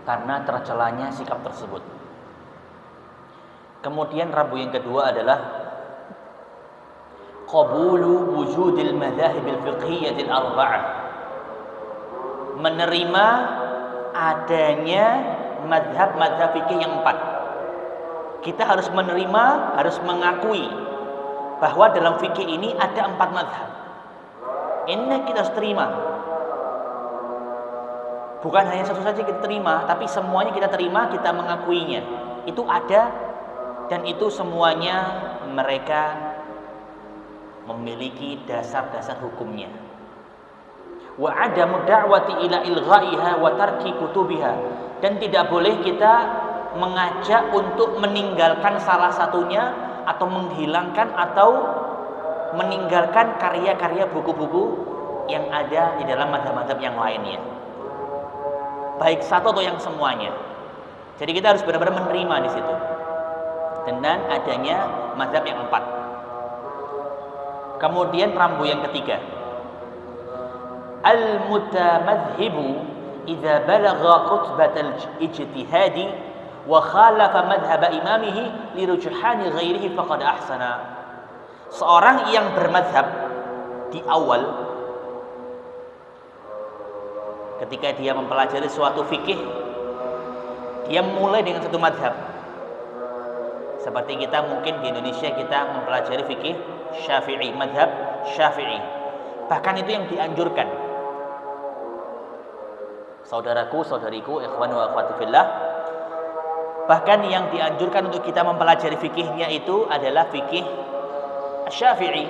karena tercelanya sikap tersebut. Kemudian rambu yang kedua adalah qabulu wujudil madzahibil fiqhiyatil arba'ah, menerima adanya mazhab fikih yang 4. Kita harus menerima, harus mengakui bahwa dalam fikih ini ada 4 mazhab. Ini kita harus terima. Bukan hanya satu saja kita terima, tapi semuanya kita terima, kita mengakuinya. Itu ada, dan itu semuanya mereka memiliki dasar-dasar hukumnya. Wa adamu da'wati ila ilghaiha wa tarki kutubiha, dan tidak boleh kita mengajak untuk meninggalkan salah satunya atau menghilangkan atau meninggalkan karya-karya buku-buku yang ada di dalam mazhab-mazhab yang lainnya, baik satu atau yang semuanya. Jadi kita harus benar-benar menerima di situ dengan adanya mazhab yang 4. Kemudian rambu yang ketiga, al-mutamadhibu idza balagha rutbatal ijtihadi wa khalafa madhhab imamihi li rujhani ghairihi faqad ahsana. Seorang yang bermadhab di awal, ketika dia mempelajari suatu fikih, dia mulai dengan satu madhab. Seperti kita mungkin di Indonesia kita mempelajari fikih Syafi'i, madhab Syafi'i. Bahkan itu yang dianjurkan. Saudaraku, saudariku, ikhwan wa akhwati fillah, bahkan yang dianjurkan untuk kita mempelajari fikihnya itu adalah fikih Syafi'i.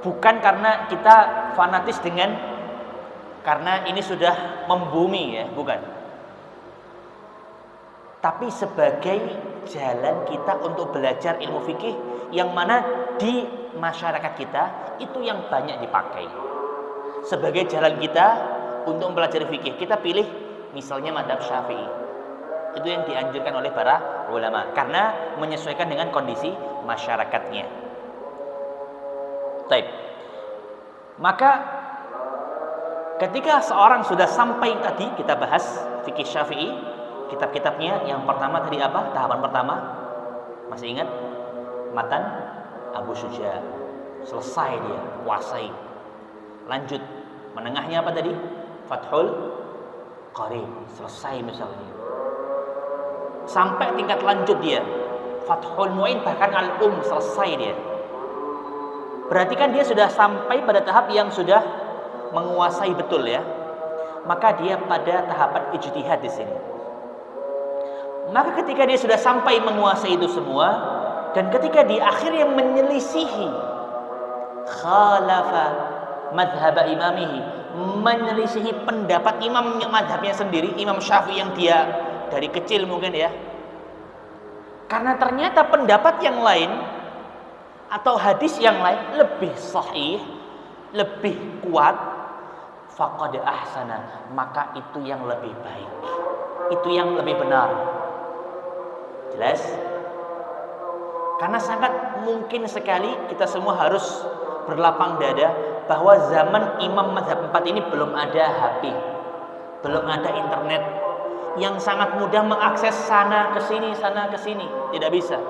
Bukan karena kita fanatis karena ini sudah membumi ya, bukan. Tapi sebagai jalan kita untuk belajar ilmu fikih yang mana di masyarakat kita itu yang banyak dipakai. Sebagai jalan kita untuk mempelajari fikih, kita pilih misalnya mazhab Syafi'i. Itu yang dianjurkan oleh para ulama karena menyesuaikan dengan kondisi masyarakatnya. Baik. Maka ketika seorang sudah sampai, tadi kita bahas fikih Syafi'i, kitab-kitabnya yang pertama tadi apa? Tahapan pertama masih ingat? Matan Abu Syuja. Selesai dia, kuasai. Lanjut, menengahnya apa tadi? Fathul Qarib, selesai misalnya. Sampai tingkat lanjut dia Fathul Mu'in, bahkan Al-Um, selesai dia. Berarti kan dia sudah sampai pada tahap yang sudah menguasai betul ya. Maka dia pada tahapan ijtihad di sini. Maka ketika dia sudah sampai menguasai itu semua, dan ketika di akhirnya menyelisihi khalafa madhhab imamihi, menyelisihi pendapat imam madhabnya sendiri, Imam Syafi'i yang dia dari kecil mungkin ya, karena ternyata pendapat yang lain atau hadis yang lain lebih sahih, lebih kuat, faqad ahsana, maka itu yang lebih baik, itu yang lebih benar. Jelas? Karena sangat mungkin sekali kita semua harus berlapang dada bahwa zaman Imam Mazhab 4 ini belum ada HP, belum ada internet yang sangat mudah mengakses sana ke sini, tidak bisa.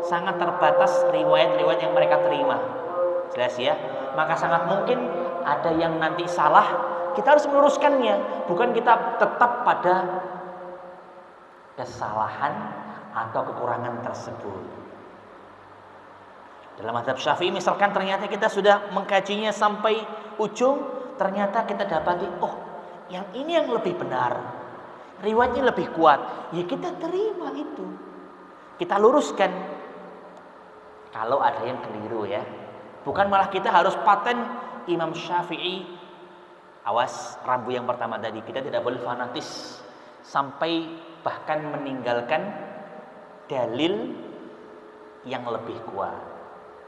Sangat terbatas riwayat-riwayat yang mereka terima. Jelas ya? Maka sangat mungkin ada yang nanti salah, kita harus meluruskannya, bukan kita tetap pada kesalahan atau kekurangan tersebut. Dalam mazhab Syafi'i misalkan ternyata kita sudah mengkajinya sampai ujung, ternyata kita dapati, oh, yang ini yang lebih benar, riwayatnya lebih kuat, ya kita terima itu, kita luruskan. Kalau ada yang keliru ya. Bukan malah kita harus paten Imam Syafi'i. Awas rambu yang pertama tadi, kita tidak boleh fanatis sampai bahkan meninggalkan dalil yang lebih kuat.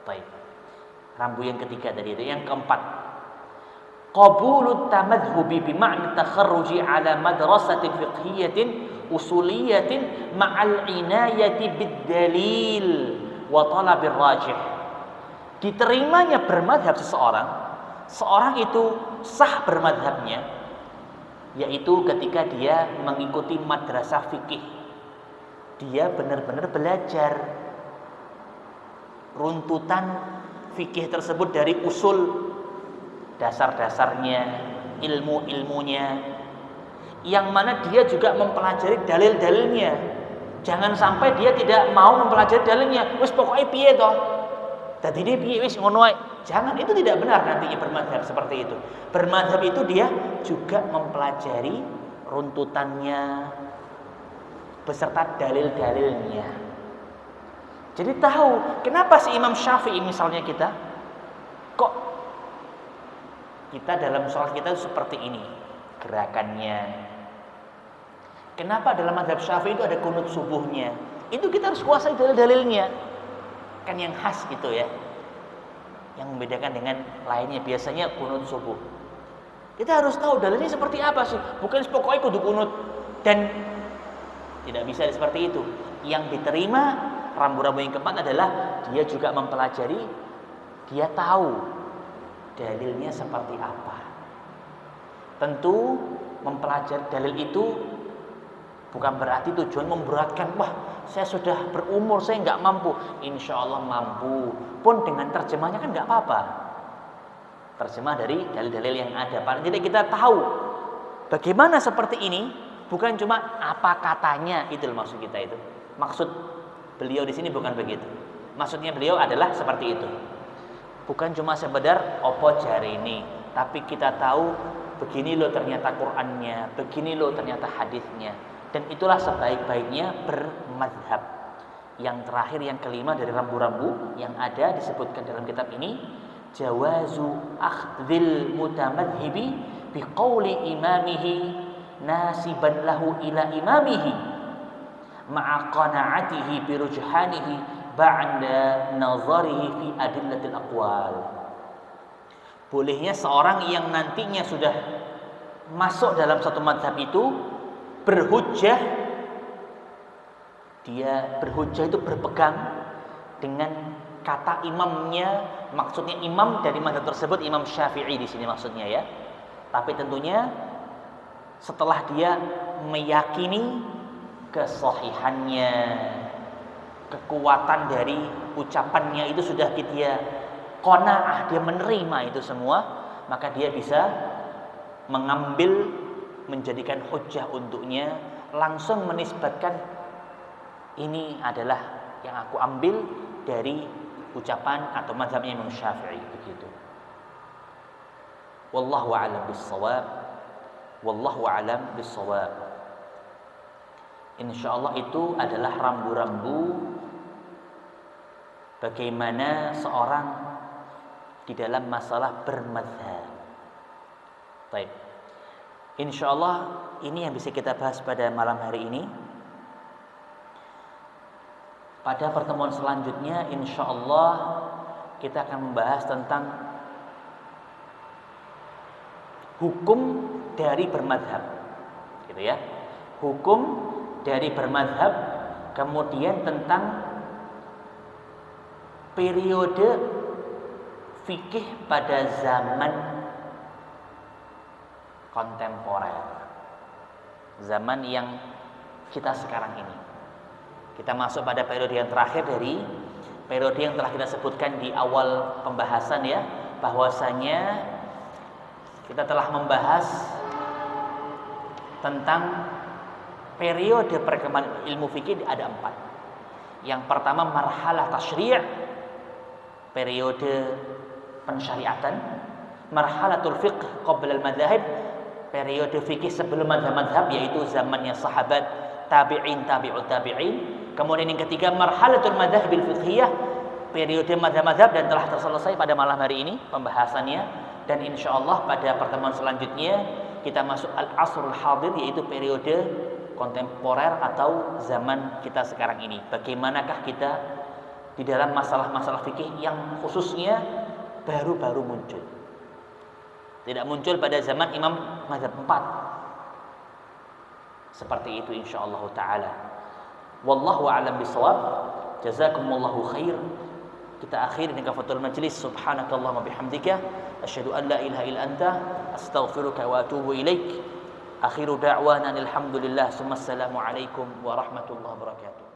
Baik. Rambu yang ketiga tadi itu, yang keempat. Qabulut tamadhubi bima'na takharruji ala madrasatin fiqhiyatin usuliyatin ma'al inayati bid-dalil wa talabir rajih. Diterimanya bermadhab seorang itu sah bermadhabnya, yaitu ketika dia mengikuti madrasah fikih. Dia benar-benar belajar runtutan fikih tersebut dari usul, dasar-dasarnya, ilmu-ilmunya, yang mana dia juga mempelajari dalil-dalilnya. Jangan sampai dia tidak mau mempelajari dalilnya. Wis pokoknya piye toh? Dadi ini piye wis ngono ae. Jangan, itu tidak benar nantinya bermadhab seperti itu. Bermadhab itu dia juga mempelajari runtutannya beserta dalil-dalilnya. Jadi tahu kenapa si Imam Syafi'i misalnya kita kok kita dalam sholat kita seperti ini gerakannya. Kenapa dalam mazhab Syafi'i itu ada kunut subuhnya? Itu kita harus kuasai dalil-dalilnya. Kan yang khas gitu ya. Yang membedakan dengan lainnya, biasanya kunut subuh. Kita harus tahu dalilnya seperti apa sih. Bukan pokoknya kudu kunut. Dan tidak bisa seperti itu. Yang diterima rambu-rambu yang keempat adalah dia juga mempelajari, dia tahu dalilnya seperti apa. Tentu mempelajari dalil itu bukan berarti tujuan memberatkan. Wah, saya sudah berumur, saya nggak mampu. Insya Allah mampu. Pun dengan terjemahnya kan nggak apa-apa. Terjemah dari dalil-dalil yang ada. Jadi kita tahu bagaimana seperti ini. Bukan cuma apa katanya, itu loh maksud kita itu. Maksud beliau di sini bukan begitu. Maksudnya beliau adalah seperti itu. Bukan cuma sekedar opo jari ini, tapi kita tahu begini loh ternyata Qur'annya, begini loh ternyata hadisnya. Dan itulah sebaik-baiknya bermadhab. Yang terakhir, yang kelima dari rambu-rambu yang ada disebutkan dalam kitab ini, jawazu akhdhil mutamadhibi biqauli imamihi nasiban lahu ila imamihi ma'a qana'atihi birujhanihi ba'da nazarihi fi adillatil aqwal. Bolehnya seorang yang nantinya sudah masuk dalam satu madhab itu berhujjah, dia berhujjah itu berpegang dengan kata imamnya, maksudnya imam dari madhab tersebut Imam Syafi'i di sini maksudnya ya. Tapi tentunya setelah dia meyakini kesahihannya, kekuatan dari ucapannya itu sudah dia qanaah, dia menerima itu semua, maka dia bisa mengambil, menjadikan hujjah untuknya, langsung menisbatkan ini adalah yang aku ambil dari ucapan atau mazhabnya Imam Syafi'i begitu. Wallahu a'lam bis-shawab. Wallahu a'lam bis-shawab. Insyaallah itu adalah rambu-rambu bagaimana seorang di dalam masalah bermadzhab. Baik. Insyaallah ini yang bisa kita bahas pada malam hari ini. Pada pertemuan selanjutnya insyaallah kita akan membahas tentang hukum dari bermadhab, gitu ya. Hukum dari bermadhab, kemudian tentang periode fikih pada zaman kontemporer, zaman yang kita sekarang ini. Kita masuk pada periode yang terakhir dari periode yang telah kita sebutkan di awal pembahasan ya, bahwasanya kita telah membahas tentang periode perkembangan ilmu fikih ada 4. Yang pertama marhalah tasyri', periode pensyariatan. Marhalatul fiqh qabla al-madzhab, periode fikih sebelum mazhab-mazhab, yaitu zamannya sahabat, tabi'in, tabi'ut tabi'in. Kemudian yang ketiga marhalatul madzhabil fiqhiyah, periode mazhab-mazhab dan telah terselesai pada malam hari ini pembahasannya, dan insya Allah pada pertemuan selanjutnya kita masuk al-asrul hadir, yaitu periode kontemporer atau zaman kita sekarang ini. Bagaimanakah kita di dalam masalah-masalah fikih yang khususnya baru-baru muncul, tidak muncul pada zaman Imam Mazhab 4. Seperti itu insyaallah taala. Wallahu a'lam bishawab. Jazakumullahu khair. Kita akhiri dengan kafatul majlis. Subhanakallahumma bihamdika asyhadu an la ilaha illa anta astaghfiruka wa atubu ilaik. Akhiru da'wana alhamdulillah. Assalamu alaikum warahmatullahi wabarakatuh.